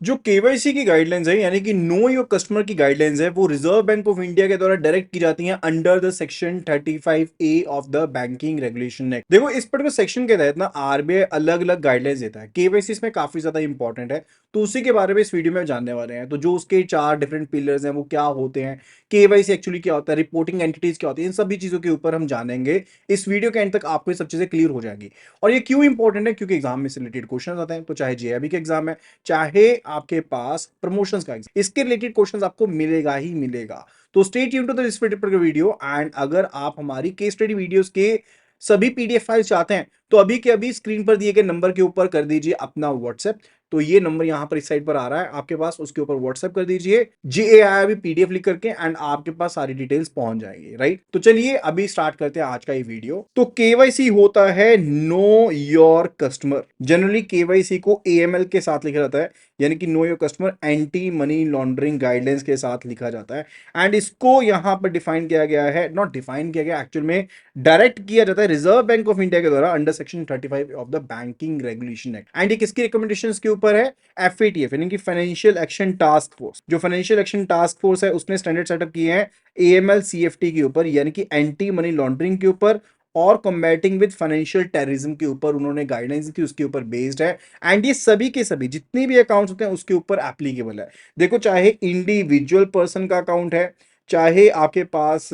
जो केवाईसी की गाइडलाइंस है यानी कि नो योर कस्टमर की गाइडलाइंस है वो रिजर्व बैंक ऑफ इंडिया के द्वारा डायरेक्ट की जाती हैं under the section 35A of the banking regulation act. देखो इस पर्टिकुलर सेक्शन के तहत ना आरबीआई अलग अलग गाइडलाइंस देता है। केवाईसी इसमें काफी ज्यादा इंपॉर्टेंट है, तो उसी के बारे में इस वीडियो में जानने वाले हैं। तो जो उसके चार डिफरेंट पिलर्स हैं वो क्या होते हैं, केवाईसी एक्चुअली क्या होता है, रिपोर्टिंग एंटिटीज क्या होती है, इन सभी चीजों के ऊपर हम जानेंगे। इस वीडियो के एंड तक आपको ये सब चीजें क्लियर हो जाएंगी। और ये क्यों इंपॉर्टेंट है, क्योंकि एग्जाम में से रिलेटेड क्वेश्चन आते हैं। तो चाहे जेआरबी के एग्जाम है, चाहे आपके पास प्रमोशंस का एग्जाम, इसके रिलेटेड क्वेश्चंस आपको मिलेगा ही मिलेगा। तो stay tuned to this particular video. And अगर आप हमारी केस स्टडी वीडियोस के सभी पीडीएफ फाइल चाहते हैं तो अभी के अभी स्क्रीन पर दिए गए नंबर के ऊपर कर दीजिए अपना व्हाट्सएप। तो ये नंबर यहां पर इस साइड पर आ रहा है आपके पास, उसके ऊपर व्हाट्सएप कर दीजिए GAIB पीडीएफ लिख करके, एंड आपके पास सारी डिटेल्स पहुंच जाएगी। राइट, तो चलिए अभी स्टार्ट करते हैं आज का ये वीडियो। तो केवाईसी होता है know your customer. Generally KYC को AML के साथ लिखा जाता है, यानी कि know your customer anti money laundering guidelines के साथ लिखा जाता है। एंड इसको यहां पर डिफाइन किया गया है, नॉट डिफाइन किया गया एक्चुअल में, डायरेक्ट किया जाता है रिजर्व बैंक ऑफ इंडिया के द्वारा under section 35 of the banking regulation act. And ये किसकी रिकमेंडेशंस के ऊपर है? FATF यानी कि फाइनेंशियल एक्शन टास्क फोर्स। जो फाइनेंशियल एक्शन टास्क फोर्स है उसने स्टैंडर्ड सेटअप किए हैं AML CFT के ऊपर, यानी कि एंटी मनी लॉन्ड्रिंग के ऊपर और कॉम्बैटिंग विद फाइनेंशियल टेररिज्म के ऊपर उन्होंने गाइडलाइंस दी थी, उसके ऊपर बेस्ड है। एंड ये सभी के सभी जितने भी अकाउंट्स होते हैं उसके ऊपर एप्लीकेबल है। देखो चाहे इंडिविजुअल पर्सन का अकाउंट है, चाहे आपके पास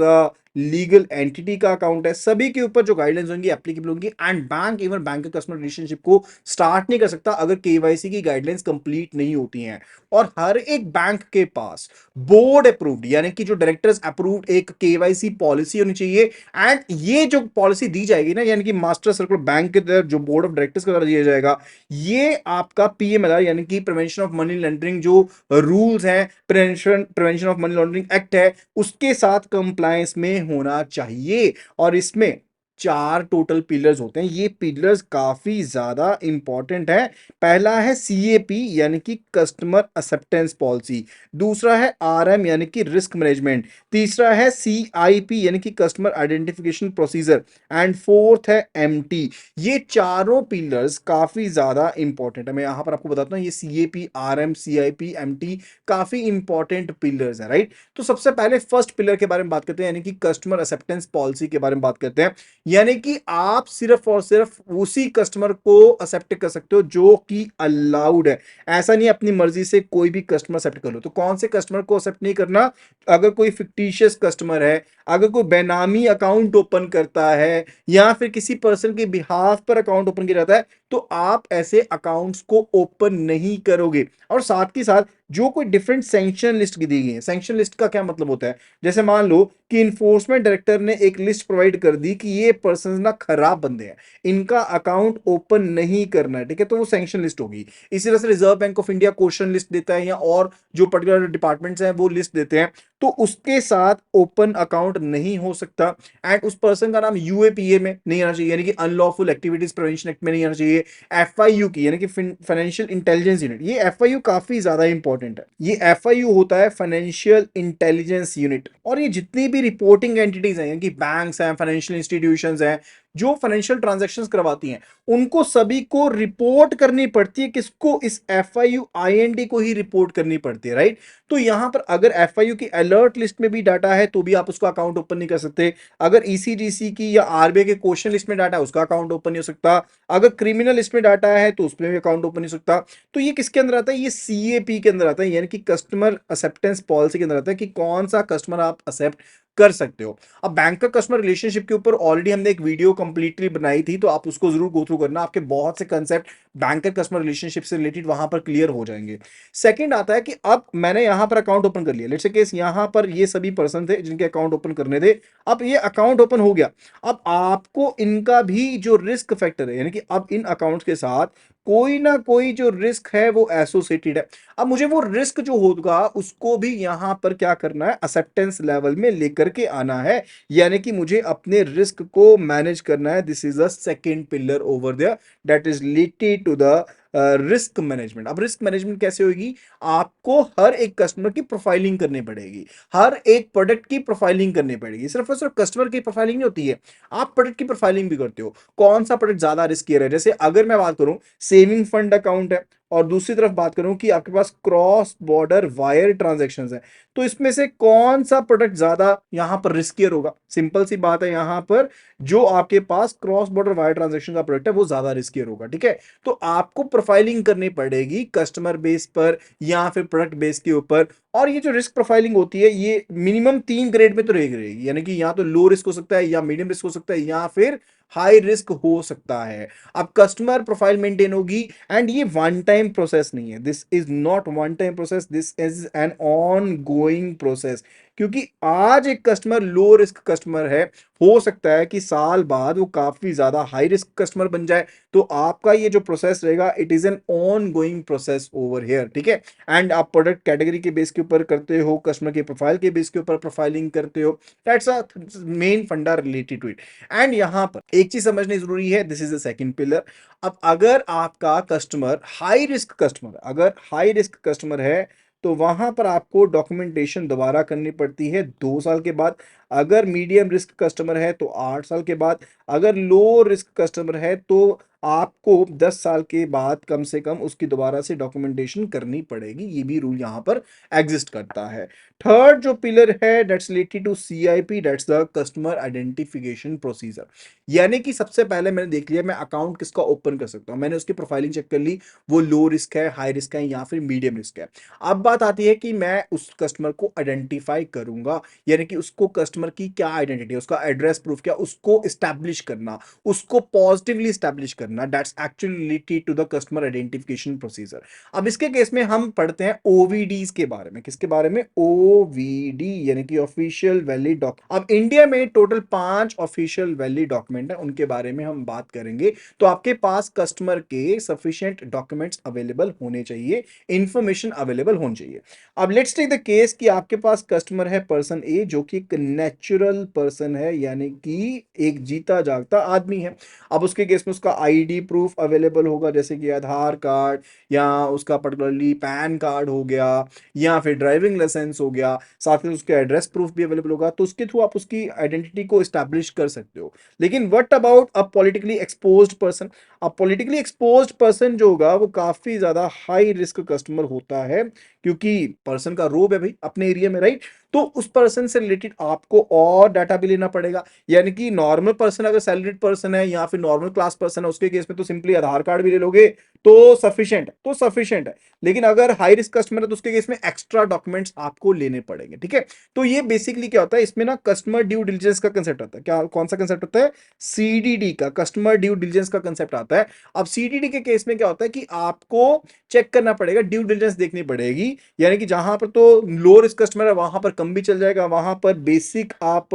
लीगल एंटिटी का अकाउंट है, सभी के ऊपर जो गाइडलाइंस होंगी एप्लीकेबल होंगी। And bank even bank customer relationship को स्टार्ट नहीं कर सकता अगर केवाईसी की गाइडलाइंस कंप्लीट नहीं होती हैं। और हर एक बैंक के पास बोर्ड अप्रूव्ड यानी कि जो डायरेक्टर्स अप्रूव्ड एक केवाईसी पॉलिसी होनी चाहिए। एंड ये जो पॉलिसी दी जाएगी ना, यानी कि मास्टर सर्कुलर बैंक के द्वारा जो बोर्ड ऑफ डायरेक्टर्स के द्वारा दिया जाएगा, ये आपका PMLR यानी कि प्रिवेंशन ऑफ मनी लॉन्ड्रिंग जो रूल्स हैं, prevention prevention of money laundering act है, उसके साथ कंप्लायंस में होना चाहिए। और इसमें चार टोटल पिलर्स होते हैं। ये पिलर्स काफी ज्यादा इंपॉर्टेंट है। पहला है CAP यानी कि कस्टमर एक्सेप्टेंस पॉलिसी, दूसरा है RM यानी कि रिस्क मैनेजमेंट, तीसरा है CIP यानी कि customer identification procedure, and fourth है MT। ये चारों पिलर्स काफी ज्यादा इंपॉर्टेंट है। मैं यहां पर आपको बताता हूं, ये CAP RM CIP MT काफी इंपॉर्टेंट पिलर्स है। राइट, तो सबसे पहले फर्स्ट पिलर के बारे में बात करते हैं, यानी कि कस्टमर एक्सेप्टेंस पॉलिसी के बारे में बात करते हैं। यानी कि आप सिर्फ और सिर्फ उसी कस्टमर को एक्सेप्ट कर सकते हो जो कि अलाउड है। ऐसा नहीं अपनी मर्जी से कोई भी कस्टमर एक्सेप्ट कर लो। तो कौन से कस्टमर को एक्सेप्ट नहीं करना? अगर कोई फिक्टिशियस कस्टमर है, अगर कोई बेनामी अकाउंट ओपन करता है, या फिर किसी पर्सन के बिहाफ पर अकाउंट ओपन किया जाता है, तो आप ऐसे अकाउंट्स को ओपन नहीं करोगे। और साथ ही साथ जो कोई डिफरेंट सैंक्शन लिस्ट की दी गई है, सैंक्शन लिस्ट का क्या मतलब होता है? जैसे मान लो कि इन्फोर्समेंट डायरेक्टर ने एक लिस्ट प्रोवाइड कर दी कि ये पर्सन ना खराब बंदे हैं, इनका अकाउंट ओपन नहीं करना है, ठीक है, तो वो सैंक्शन लिस्ट होगी। इसी तरह से reserve bank of India question list देता है, या और जो पर्टिकुलर डिपार्टमेंट्स हैं वो लिस्ट देते हैं, तो उसके साथ ओपन अकाउंट नहीं हो सकता। एंड उस पर्सन का नाम UAPA में नहीं आना चाहिए, यानी कि अनलॉफुल एक्टिविटीज प्रिवेंशन एक्ट में नहीं आना चाहिए। FIU की यानी कि फाइनेंशियल इंटेलिजेंस यूनिट, ये FIU काफी ज्यादा इंपॉर्टेंट है। ये FIU होता है फाइनेंशियल इंटेलिजेंस यूनिट। और ये जितनी भी रिपोर्टिंग एंटिटीज हैं, यानी कि बैंक्स हैं, फाइनेंशियल इंस्टीट्यूशंस हैं, जो फाइनेंशियल ट्रांजैक्शंस करवाती हैं, उनको सभी को रिपोर्ट करनी पड़ती है। किसको? इस FIU IND को ही रिपोर्ट करनी पड़ती है। राइट, तो यहां पर अगर FIU की अलर्ट लिस्ट में भी डाटा है तो भी आप उसका अकाउंट ओपन नहीं कर सकते। अगर ECGC की या RBI के क्वेश्चन लिस्ट में डाटा है उसका अकाउंट ओपन नहीं हो सकता। अगर क्रिमिनल लिस्ट में डाटा है तो उसमें भी अकाउंट ओपन नहीं हो सकता। तो ये किसके अंदर आता है? ये CAP के अंदर आता है, यानी कि कस्टमर एक्सेप्टेंस पॉलिसी के अंदर आता है कि कौन सा कस्टमर आप एक्सेप्ट कर सकते हो। अब बैंक का कस्टमर रिलेशनशिप के ऊपर ऑलरेडी हमने एक वीडियो कंप्लीटली बनाई थी, तो आप उसको जरूर गो थ्रू करना। आपके बहुत से कंसेप्ट बैंकर कस्टमर रिलेशनशिप से रिलेटेड वहां पर क्लियर हो जाएंगे। सेकंड आता है कि अब मैंने यहां पर अकाउंट ओपन कर लिया, लेट्स से केस यहां पर ये सभी पर्सन थे जिनके अकाउंट ओपन करने थे। अब ये अकाउंट ओपन हो गया, अब आपको इनका भी जो रिस्क फैक्टर है, यानी कि अब इन अकाउंट्स के साथ कोई ना कोई जो रिस्क है वो एसोसिएटेड है। अब मुझे वो रिस्क जो होगा उसको भी यहां पर क्या करना है? एक्सेप्टेंस लेवल में लेकर के आना है, यानी कि मुझे अपने रिस्क को मैनेज करना है। This is a second pillar over there, that is related to the risk management. अब रिस्क मैनेजमेंट कैसे होगी? आपको हर एक कस्टमर की प्रोफाइलिंग करनी पड़ेगी, हर एक प्रोडक्ट की प्रोफाइलिंग करनी पड़ेगी। सिर्फ और सिर्फ कस्टमर की प्रोफाइलिंग नहीं होती है, आप प्रोडक्ट की प्रोफाइलिंग भी करते हो। कौन सा प्रोडक्ट ज्यादा रिस्की है? जैसे अगर मैं बात करूं सेविंग फंड अकाउंट है, और दूसरी तरफ बात करूं कि आपके पास क्रॉस बॉर्डर वायर ट्रांजैक्शंस हैं, तो इसमें से कौन सा प्रोडक्ट ज्यादा यहां पर रिस्कियर होगा? सिंपल सी बात है, यहां पर जो आपके पास क्रॉस बॉर्डर वायर ट्रांजैक्शन का प्रोडक्ट है वो ज्यादा रिस्कियर होगा। ठीक है, तो आपको प्रोफाइलिंग करनी पड़ेगी कस्टमर बेस पर या फिर प्रोडक्ट बेस के ऊपर। और ये जो रिस्क प्रोफाइलिंग होती है ये मिनिमम 3 ग्रेड में तो रहेगी, यानी कि या तो लो रिस्क हो सकता है, या मीडियम रिस्क हो सकता है, या फिर हाई रिस्क हो सकता है। अब कस्टमर प्रोफाइल मेंटेन होगी, एंड ये वन टाइम प्रोसेस नहीं है, this is not one time process, this is an on going process. क्योंकि आज एक कस्टमर लो रिस्क कस्टमर है, हो सकता है कि साल बाद वो काफी ज्यादा हाई रिस्क कस्टमर बन जाए। तो आपका ये जो प्रोसेस रहेगा it is an on going process over here. ठीक है, एंड आप प्रोडक्ट कैटेगरी के बेस के ऊपर करते हो, कस्टमर के प्रोफाइल के बेस के ऊपर प्रोफाइलिंग करते हो, दैट्स अ मेन फंडा रिलेटेड टू इट। एंड यहां पर एक चीज समझनी जरूरी है, this is the second pillar. अब अगर आपका कस्टमर हाई रिस्क कस्टमर, अगर हाई रिस्क कस्टमर है तो वहां पर आपको डॉक्यूमेंटेशन दोबारा करनी पड़ती है 2 साल के बाद। अगर मीडियम रिस्क कस्टमर है तो 8 साल के बाद। अगर लो रिस्क कस्टमर है तो आपको 10 साल के बाद कम से कम उसकी दोबारा से डॉक्यूमेंटेशन करनी पड़ेगी। ये भी रूल यहां पर एग्जिस्ट करता है। थर्ड जो पिलर है that's related to CIP, that's the customer identification procedure. यानी कि सबसे पहले मैंने देख लिया मैं अकाउंट किसका ओपन कर सकता हूं, मैंने उसकी प्रोफाइलिंग चेक कर ली, वो लो रिस्क है, हाई रिस्क है, या फिर मीडियम रिस्क है। अब बात आती है कि मैं उस कस्टमर को आइडेंटिफाई करूंगा, यानी कि उसको कस्टमर की क्या आइडेंटिटी है, उसका एड्रेस प्रूफ क्या, उसको स्टैब्लिश करना, उसको पॉजिटिवली स्टैब्लिश करना, that's actually related to the customer identification procedure. अब इसके केस में हम पढ़ते हैं ओवीडीज के बारे में। किसके बारे में? ओवीडी, यानी कि ऑफिशियल वैलिड डॉक्यूमेंट। अब इंडिया में टोटल 5 ऑफिशियल वैलिड डॉक्यूमेंट है, उनके बारे में हम बात करेंगे। तो आपके पास कस्टमर के सफिशिएंट डॉक्यूमेंट्स अवेलेबल होने चाहिए, इंफॉर्मेशन अवेलेबल होनी चाहिए। अब लेट्स टेक द केस कि आपके पास कस्टमर है पर्सन ए, जो कि एक नेचुरल पर्सन है, यानी कि एक जीता जागता आदमी है। अब उसके केस में उसका आईडी प्रूफ अवेलेबल होगा, जैसे कि आधार कार्ड, या उसका पर्टिकुलरली पैन कार्ड हो गया, या फिर ड्राइविंग लाइसेंस हो गया, साथ में उसके एड्रेस प्रूफ भी अवेलेबल होगा। तो उसके थ्रू आप उसकी आइडेंटिटी को स्टैब्लिश कर सकते हो। लेकिन what about a politically exposed person? अब पॉलिटिकली एक्सपोज्ड पर्सन जो होगा वो काफी ज्यादा हाई रिस्क कस्टमर होता है, क्योंकि पर्सन का रोब है भाई अपने एरिया में, राइट? तो उस पर्सन से रिलेटेड आपको और डाटा भी लेना पड़ेगा। यानी कि नॉर्मल पर्सन अगर सैलरीड पर्सन है या फिर नॉर्मल क्लास पर्सन है, उसके केस में तो सिंपली आधार कार्ड भी ले लोगे तो सफिशिएंट है। लेकिन अगर हाई रिस्क कस्टमर है तो उसके केस में एक्स्ट्रा डॉक्यूमेंट्स आपको लेने पड़ेंगे। ठीक है, तो ये बेसिकली क्या होता है, इसमें ना कस्टमर ड्यू डिलिजेंस का कंसेप्ट आता है। क्या, कौन सा कंसेप्ट होता है? सीडीडी का, कस्टमर ड्यू डिलिजेंस का कंसेप्ट आता है। अब सीडीडी के केस में क्या होता है कि आपको चेक करना पड़ेगा, ड्यू डिलिजेंस देखनी पड़ेगी। यानी कि जहां पर तो लो रिस्क कस्टमर है वहां पर कम भी चल जाएगा, वहां पर बेसिक आप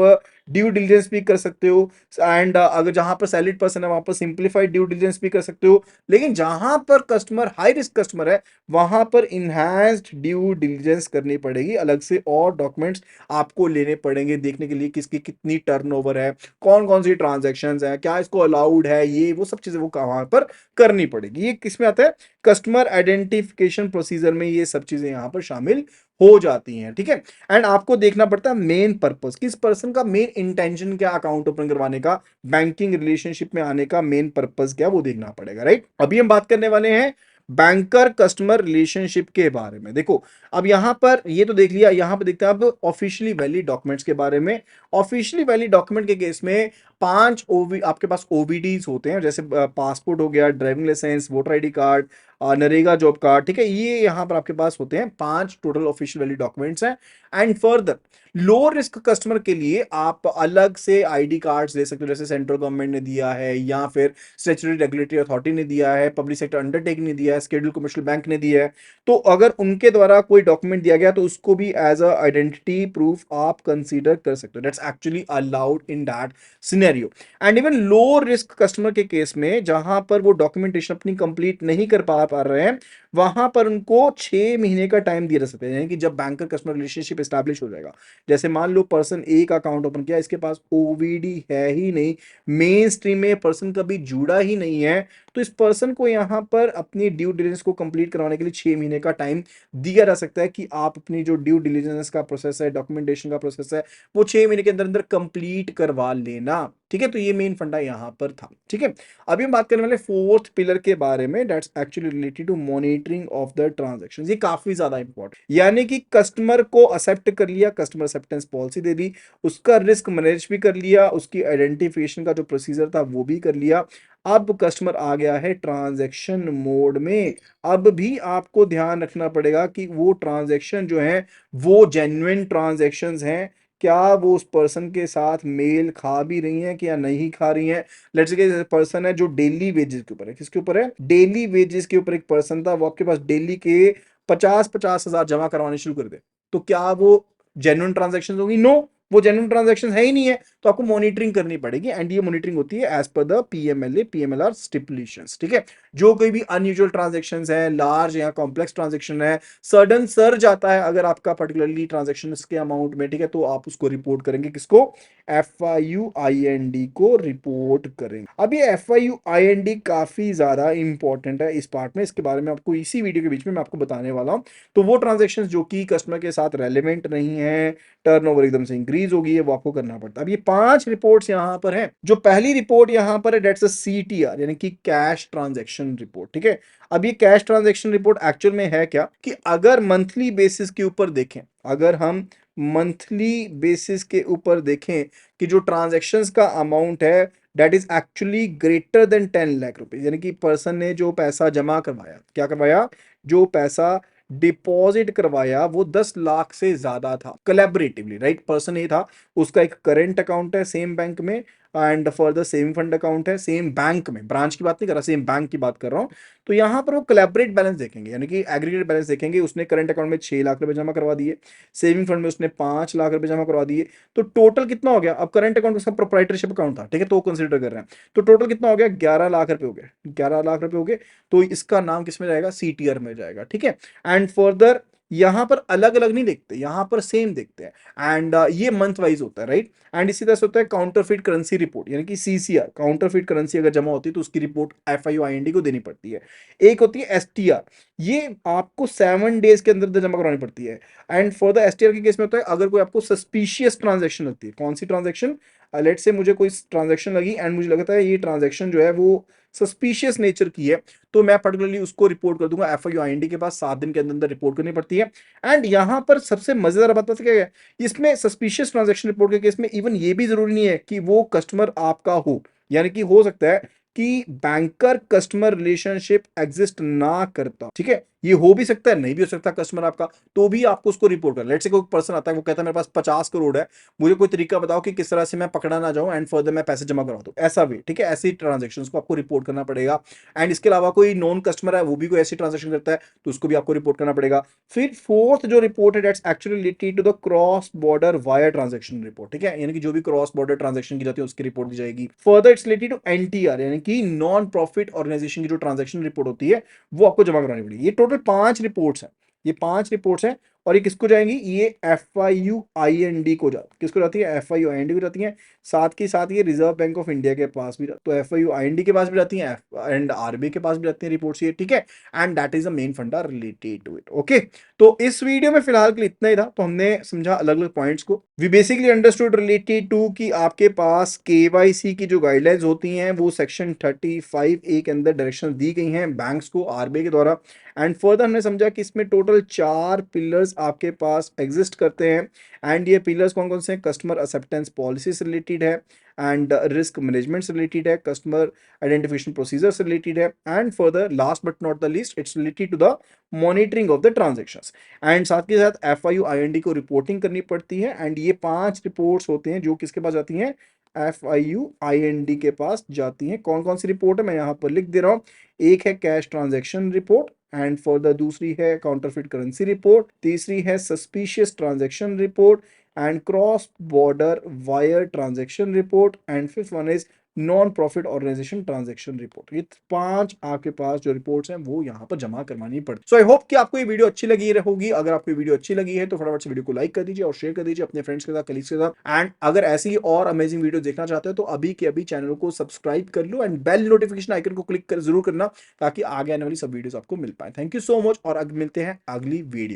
ड्यू डिलिजेंस भी कर सकते हो। एंड अगर जहां पर सैलरीड पर्सन है वहां पर सिंप्लीफाइड ड्यू डिलिजेंस भी कर सकते हो। लेकिन जहां पर कस्टमर हाई रिस्क कस्टमर है वहां पर इनहैंस्ड ड्यू डिलिजेंस करनी पड़ेगी, अलग से और डॉक्यूमेंट्स आपको लेने पड़ेंगे देखने के लिए किसकी कितनी टर्नओवर है, कौन कौन सी ट्रांजैक्शंस है, क्या इसको अलाउड है, ये वो सब चीजें वो वहां पर करनी पड़ेगी। ये किसमें आता है? कस्टमर आइडेंटिफिकेशन प्रोसीजर में ये सब चीजें यहां पर शामिल हो जाती हैं। ठीक है, एंड आपको देखना पड़ता है मेन पर्पस, किस पर्सन का मेन इंटेंशन क्या अकाउंट ओपन करवाने का, बैंकिंग रिलेशनशिप में आने का मेन पर्पस क्या, वो देखना पड़ेगा, राइट? अभी हम बात करने वाले हैं बैंकर कस्टमर रिलेशनशिप के बारे में। देखो, अब यहां पर ये तो देख लिया, यहां पर देखते हैं अब ऑफिशियली वैलिड डॉक्यूमेंट्स के बारे में। ऑफिशियली वैलिड डॉक्यूमेंट के केस में 5 ओवी आपके पास ओवीडीज होते हैं, जैसे पासपोर्ट हो गया, driving licence, voter ID card, NREGA job card. ठीक है, ये यहां पर आपके पास होते हैं 5 टोटल ऑफिशियल वैलिड डॉक्यूमेंट्स हैं। And further low risk customer के लिए आप अलग से आईडी कार्ड्स दे सकते हो, जैसे सेंट्रल गवर्नमेंट ने दिया है, या फिर स्टैट्यूटरी रेगुलेटरी अथॉरिटी ने दिया है, पब्लिक सेक्टर अंडरटेकिंग ने दिया है, शेड्यूल कमर्शियल बैंक ने दिया है। तो अगर उनके द्वारा कोई डॉक्यूमेंट दिया गया तो उसको भी एज अ आइडेंटिटी प्रूफ आप कंसीडर कर सकते हो, that's actually allowed in that scenario. And even low risk customer के केस में जहां पर वो डॉक्यूमेंटेशन अपनी कंप्लीट नहीं कर पा रहे हैं, वहां पर उनको 6 महीने का टाइम दिया जा सकता है। यानी कि जब बैंकर कस्टमर रिलेशनशिप एस्टैब्लिश हो जाएगा, जैसे मान लो पर्सन ए का अकाउंट ओपन किया, इसके पास ओवीडी है ही नहीं, मेन स्ट्रीम में पर्सन कभी जुड़ा ही नहीं है, तो इस पर्सन को यहां पर अपनी ड्यू डिलिजेंस को कंप्लीट करवाने के लिए 6 महीने का टाइम दिया जा सकता है कि आप अपनी जो ड्यू डिलिजेंस का प्रोसेस है, डॉक्यूमेंटेशन का प्रोसेस है, वो 6 महीने के अंदर अंदर कंप्लीट करवा लेना। ठीक है, तो ये मेन फंडा यहां पर था। ठीक है, अभी हम बात करने वाले फोर्थ पिलर के बारे में, that's actually related to monetary monitoring of the transaction. ये काफी ज्यादा इंपॉर्टेंट, यानी कि कस्टमर को एक्सेप्ट कर लिया, कस्टमर एक्सेप्टेंस पॉलिसी दे दी, उसका रिस्क मैनेज भी कर लिया, उसकी आइडेंटिफिकेशन का जो प्रोसीजर था वो भी कर लिया। अब कस्टमर आ गया है ट्रांजैक्शन मोड में। अब भी आपको ध्यान रखना पड़ेगा कि वो ट्रांजैक्शन जो है वो जेन्युइन ट्रांजैक्शंस हैं, क्या वो उस पर्सन के साथ मेल खा भी रही हैं कि या नहीं खा रही हैं। लेट्स से पर्सन है जो डेली वेजेस के ऊपर है, किसके ऊपर है, डेली वेजेस के ऊपर एक पर्सन था, वो आपके पास डेली के 50-50 हजार जमा करवाने शुरू कर दे, तो क्या वो जेन्युइन ट्रांजैक्शन होगी? नो, वो जेन्युइन ट्रांजैक्शन है ही नहीं है। तो आपको मॉनिटरिंग करनी पड़ेगी, एंड ये मॉनिटरिंग होती है एज पर द पीएमएलए पीएमएलआर स्टिपुलेशंस। ठीक है, जो कोई भी अनयूजुअल ट्रांजैक्शंस है, लार्ज या कॉम्प्लेक्स ट्रांजैक्शन है, सडन सर्ज आता है अगर आपका पर्टिकुलरली ट्रांजैक्शन के अमाउंट में, ठीक है, तो आप उसको रिपोर्ट करेंगे, किसको, FIUIND को रिपोर्ट करेंगे। अब ये FIUIND काफी ज्यादा इंपॉर्टेंट है इस पार्ट में, इसके बारे में आपको इसी वीडियो के बीच में मैं आपको बताने वाला हूं। तो वो ट्रांजैक्शंस जो कि कस्टमर के साथ रेलेवेंट नहीं है, टर्नओवर एकदम से इंक्रीज हो गई है, वो आपको करना पड़ता है। अब ये 5 रिपोर्ट्स यहां पर हैं। जो पहली रिपोर्ट यहां पर है, दैट्स अ CTR, यानी कि कैश ट्रांजैक्शन रिपोर्ट। ठीक है, अब ये कैश ट्रांजैक्शन रिपोर्ट एक्चुअल में है क्या, कि अगर मंथली बेसिस के ऊपर देखें, अगर हम मंथली बेसिस के ऊपर देखें कि जो ट्रांजैक्शंस का अमाउंट है that is actually greater than 10 lakh rupees, यानी कि पर्सन ने जो पैसा जमा करवाया, क्या करवाया, जो पैसा डिपॉजिट करवाया वो 10 लाख से ज्यादा था कोलैबोरेटिवली, राइट, पर्सन ये था, उसका एक करेंट अकाउंट है सेम बैंक में, and further saving fund account है सेम बैंक में, ब्रांच की बात नहीं कर रहा, सेम बैंक की बात कर रहा हूं। तो यहां पर वो कोलैबोरेट बैलेंस देखेंगे, यानी कि एग्रीगेट बैलेंस देखेंगे, उसने करंट अकाउंट में 6 लाख रुपए जमा करवा दिए, सेविंग फंड में उसने 5 लाख रुपए जमा करवा दिए, तो टोटल कितना हो गया। अब करंट अकाउंट उसका प्रोप्राइटरशिप अकाउंट था, ठीक है, तो कंसिडर कर रहे हैं, तो टोटल कितना हो गया, 11 लाख रुपए हो गए, 11 लाख रुपए हो गए। तो इसका नाम किस में जाएगा, CTR में जाएगा। ठीक है, एंड फर्दर यहां पर अलग अलग नहीं देखते, यहां पर सेम देखते हैं, एंड ये मंथ वाइज होता है, राइट। एंड इसी तरह से होता है काउंटरफिट करेंसी रिपोर्ट, यानी कि CCR, काउंटरफिट करेंसी अगर जमा होती है तो उसकी रिपोर्ट FIUIND को देनी पड़ती है। एक होती है STR, ये आपको 7 डेज के अंदर जमा करवानी पड़ती है। एंड फॉर द STR के केस में होता है अगर कोई आपको सस्पिशियस ट्रांजेक्शन लगती है, कौन सी ट्रांजेक्शन, लेट से मुझे कोई ट्रांजेक्शन लगी एंड मुझे लगता है ये ट्रांजेक्शन जो है वो सस्पिशियस नेचर की है, तो मैं पर्टिकुलरली उसको रिपोर्ट कर दूंगा FIUIND के पास, 7 दिन के अंदर अंदर रिपोर्ट करनी पड़ती है। एंड यहां पर सबसे मजेदार बात पता क्या है, इसमें सस्पिशियस ट्रांजैक्शन रिपोर्ट के केस में इवन ये भी जरूरी नहीं है कि वो कस्टमर आपका हो, यानी कि हो सकता है कि बैंकर कस्टमर रिलेशनशिप एग्जिस्ट ना करता, ठीक है, ये हो भी सकता है, नहीं भी हो सकता कस्टमर आपका, तो भी आपको उसको रिपोर्ट करना। लेट्स से कोई पर्सन आता है, वो कहता है मेरे पास 50 करोड़ है, मुझे कोई तरीका बताओ कि किस तरह से मैं पकड़ा ना जाऊं एंड फर्दर मैं पैसे जमा करवा दूं, ऐसा भी, ठीक है, ऐसी ट्रांजेक्शंस को आपको रिपोर्ट करना पड़ेगा। एंड इसके अलावा कोई नॉन कस्टमर है, वो भी कोई ऐसी ट्रांजेक्शन करता है, तो उसको भी आपको रिपोर्ट करना पड़ेगा। फिर फोर्थ जो रिपोर्ट है that's actually related to the cross border wire transaction report, ठीक है, यानी कि जो भी क्रॉस बॉर्डर ट्रांजैक्शन की जाती है उसकी रिपोर्ट दी जाएगी। Further it's related to NTR, यानी कि नॉन प्रॉफिट ऑर्गेनाइजेशन की जो ट्रांजैक्शन रिपोर्ट होती है वो आपको जमा करानी पड़ेगी। ये टोटल 5 रिपोर्ट्स हैं, ये 5 रिपोर्ट्स हैं, और ये किसको जाएंगी, ये FIUIND को किसको जाती है, FIUIND को जाती है। साथ के साथ ये रिजर्व बैंक ऑफ इंडिया के पास भी, तो FIUIND के पास भी जाती हैं एंड RBI के पास भी जाती हैं रिपोर्ट्स ये, ठीक है, and that is the main फंडा रिलेटेड टू इट। ओके, तो इस वीडियो में फिलहाल के लिए इतना ही था, तो हमने समझा अलग अलग पॉइंट्स को, we basically understood related to कि आपके पास KYC की जो गाइडलाइंस होती हैं वो सेक्शन 35A के अंदर डायरेक्शन दी गई हैं बैंक्स को RBI के द्वारा। एंड फर्दर हमने समझा कि इसमें टोटल 4 पिलर्स आपके पास एग्जिस्ट करते हैं, एंड ये पिलर्स कौन कौन से हैं, कस्टमर एक्सेप्टेंस पॉलिसी से रिलेटेड है, एंड रिस्क मैनेजमेंट से रिलेटेड है, कस्टमर आइडेंटिफिकेशन प्रोसीजर से रिलेटेड है, and further last but not the least it's related to the monitoring of the transactions. And साथ के साथ FIUIND को रिपोर्टिंग करनी पड़ती है, एंड ये 5 रिपोर्ट्स होते हैं जो किसके पास जाती हैं, FIUIND के पास जाती हैं। कौन कौन सी रिपोर्ट है मैं यहाँ पर लिख दे रहा हूँ, एक है cash transaction report, and further दूसरी है काउंटरफिट करेंसी रिपोर्ट, तीसरी है suspicious transaction report and cross border wire transaction report, and fifth one is non profit organisation transaction report. ये 5 आपके पास जो रिपोर्ट्स हैं वो यहाँ पर जमा करवानी पड़ती। सो आई होप कि आपको ये वीडियो अच्छी लगी होगी। अगर आपको ये वीडियो अच्छी लगी है तो फटाफट से वीडियो को लाइक कर दीजिए और शेयर कर दीजिए अपने फ्रेंड्स के साथ, कलीग्स के साथ। एंड अगर ऐसी ही और अमेजिंग वीडियो देखना चाहते हो तो अभी के अभी चैनल को सब्सक्राइब कर लो एंड बेल नोटिफिकेशन आइकन को क्लिक कर जरूर करना, ताकि आगे आने वाली सब वीडियोस आपको मिल पाए। थैंक यू सो मच, और अब मिलते हैं अगली वीडियो।